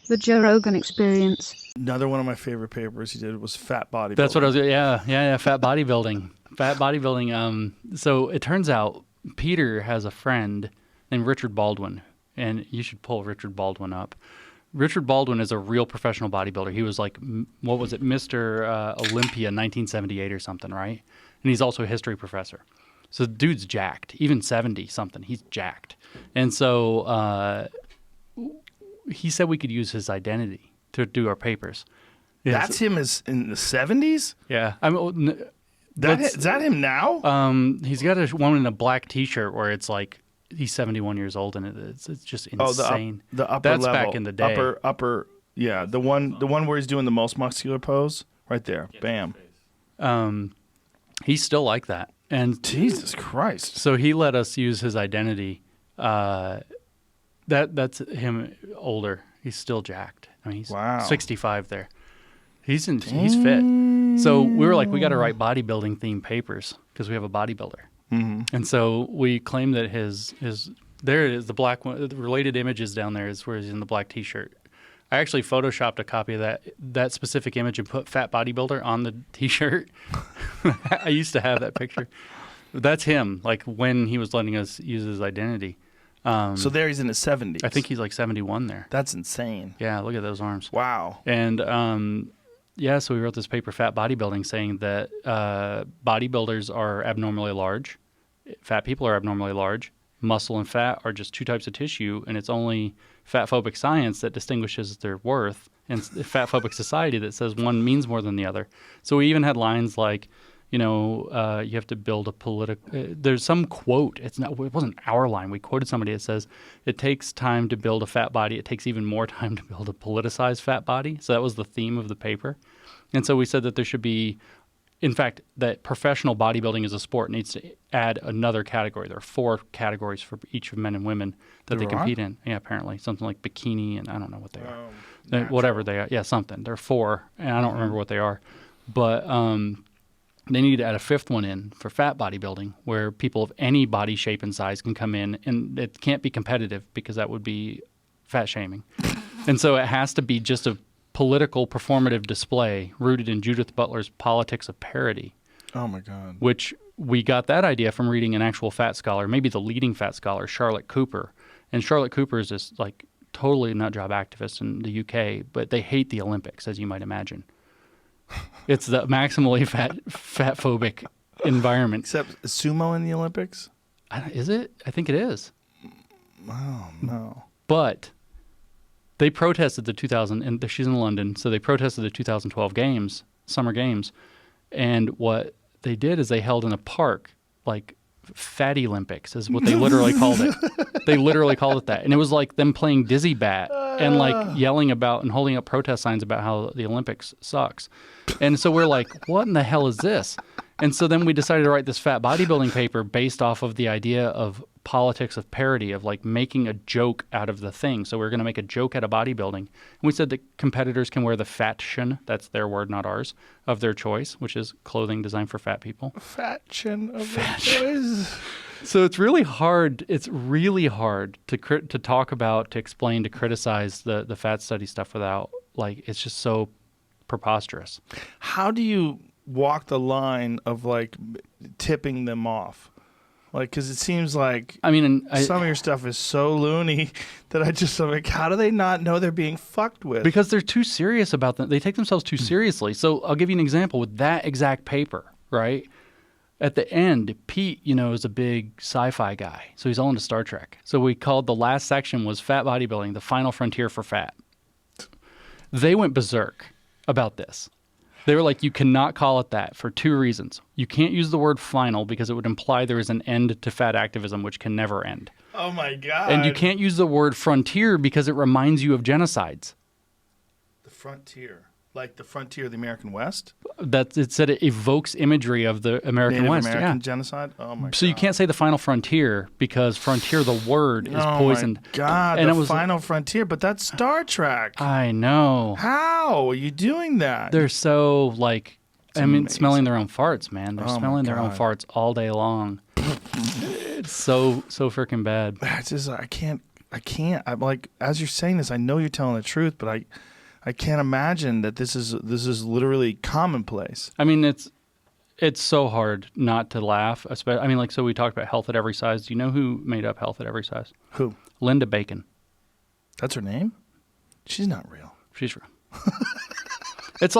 The Joe Rogan Experience. Another one of my favorite papers he did was fat bodybuilding. That's what I was. Yeah. Fat bodybuilding. Fat bodybuilding. So it turns out Peter has a friend named Richard Baldwin, and you should pull Richard Baldwin up. Richard Baldwin is a real professional bodybuilder. He was like, what was it, Mr. Olympia 1978 or something, right? And he's also a history professor. So the dude's jacked, even 70 something. He's jacked, and so he said we could use his identity to do our papers. Yeah, That's him as in the 70s? Yeah. Is that him now? He's got one in a black T-shirt where it's like he's 71 years old, and it's just insane. The upper That's level. back in the day. Upper, yeah. The one where he's doing the most muscular pose, right there. Bam. He's still like that. And Jesus Christ. so he let us use his identity. That's him older. He's still jacked. I mean, he's 65 there. He's fit. So we were like, we got to write bodybuilding themed papers because we have a bodybuilder. Mm-hmm. And so we claim that his there it is, the black one, the related images down there is where he's in the black T-shirt. I actually photoshopped a copy of that specific image and put fat bodybuilder on the T-shirt. I used to have that picture. That's him, like when he was letting us use his identity. So there he's in his 70s. I think he's like 71 there. That's insane. Yeah, look at those arms. Wow. And so we wrote this paper, Fat Bodybuilding, saying that bodybuilders are abnormally large. Fat people are abnormally large. Muscle and fat are just two types of tissue, and it's only fat-phobic science that distinguishes their worth, and fat-phobic society that says one means more than the other. So we even had lines like, you have to build a there's some quote. It wasn't our line. We quoted somebody that says, it takes time to build a fat body. It takes even more time to build a politicized fat body. So that was the theme of the paper. And so we said that there should be, in fact, that professional bodybuilding as a sport needs to add another category. There are 4 categories for each of men and women that they compete in. Yeah, apparently. Something like bikini, and I don't know what they are. Whatever they are. Yeah, something. There are 4, and I don't remember what they are. But they need to add a 5th one in for fat bodybuilding, where people of any body shape and size can come in, and it can't be competitive because that would be fat shaming. And so it has to be just a political performative display rooted in Judith Butler's Politics of Parity. Oh my God. Which we got that idea from reading an actual fat scholar, maybe the leading fat scholar, Charlotte Cooper. And Charlotte Cooper is this like totally nut job activist in the UK, but they hate the Olympics, as you might imagine. It's the maximally fat phobic environment. Except sumo in the Olympics? Is it? I think it is. Oh, no. But they protested the 2000, and she's in London, so they protested the 2012 games, summer games. And what they did is they held in a park, like Fatty Olympics is what they literally called it. They literally called it that. And it was like them playing Dizzy Bat and like yelling about and holding up protest signs about how the Olympics sucks. And so we're like, what in the hell is this? And so then we decided to write this fat bodybuilding paper based off of the idea of politics of parody, of like making a joke out of the thing. So we're going to make a joke out of bodybuilding. And we said that competitors can wear the fashion, that's their word, not ours, of their choice, which is clothing designed for fat people. Fashion of their choice. So it's really hard. It's really hard to talk about, to explain, to criticize the fat study stuff without, like, it's just so preposterous. How do you walk the line of like tipping them off? Like, because it seems like some of your stuff is so loony that I'm like, how do they not know they're being fucked with? Because they're too serious about them. They take themselves too seriously. So I'll give you an example with that exact paper, right? At the end, Pete, is a big sci-fi guy. So he's all into Star Trek. So we called the last section was Fat Bodybuilding, the Final Frontier for Fat. They went berserk about this. They were like, you cannot call it that for 2 reasons. You can't use the word final because it would imply there is an end to fat activism, which can never end. Oh, my God. And you can't use the word frontier because it reminds you of genocides. The frontier. Like the frontier of the American West? It said it evokes imagery of the American Native West. American genocide? Oh, my God. So you can't say the final frontier because frontier, the word, is poisoned. Oh, my God. And the final frontier. But that's Star Trek. I know. How are you doing that? They're so, like, smelling their own farts, man. They're smelling their own farts all day long. It's so freaking bad. It's just, I can't I can't. I'm like, as you're saying this, I know you're telling the truth, but I can't imagine that this is literally commonplace. I mean, it's so hard not to laugh. I mean, like, so we talked about Health at Every Size. Do you know who made up Health at Every Size? Who? Linda Bacon. That's her name? She's not real. She's real. It's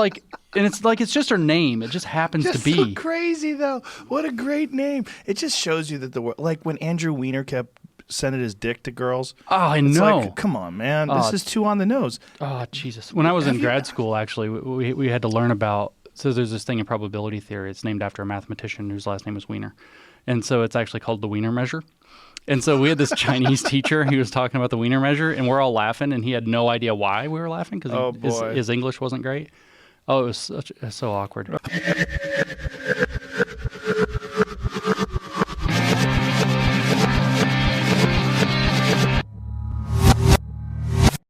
just her name. It just happens to be. So crazy, though. What a great name. It just shows you that the world, like when Andrew Weiner kept sending his dick to girls. Oh, I know. Like, come on, man. This is too on the nose. Oh, Jesus. When I was in grad school, actually, we had to learn about, so there's this thing in probability theory. It's named after a mathematician whose last name is Weiner. And so it's actually called the Weiner measure. And so we had this Chinese teacher. He was talking about the Weiner measure, and we're all laughing, and he had no idea why we were laughing because his English wasn't great. Oh, it was so awkward.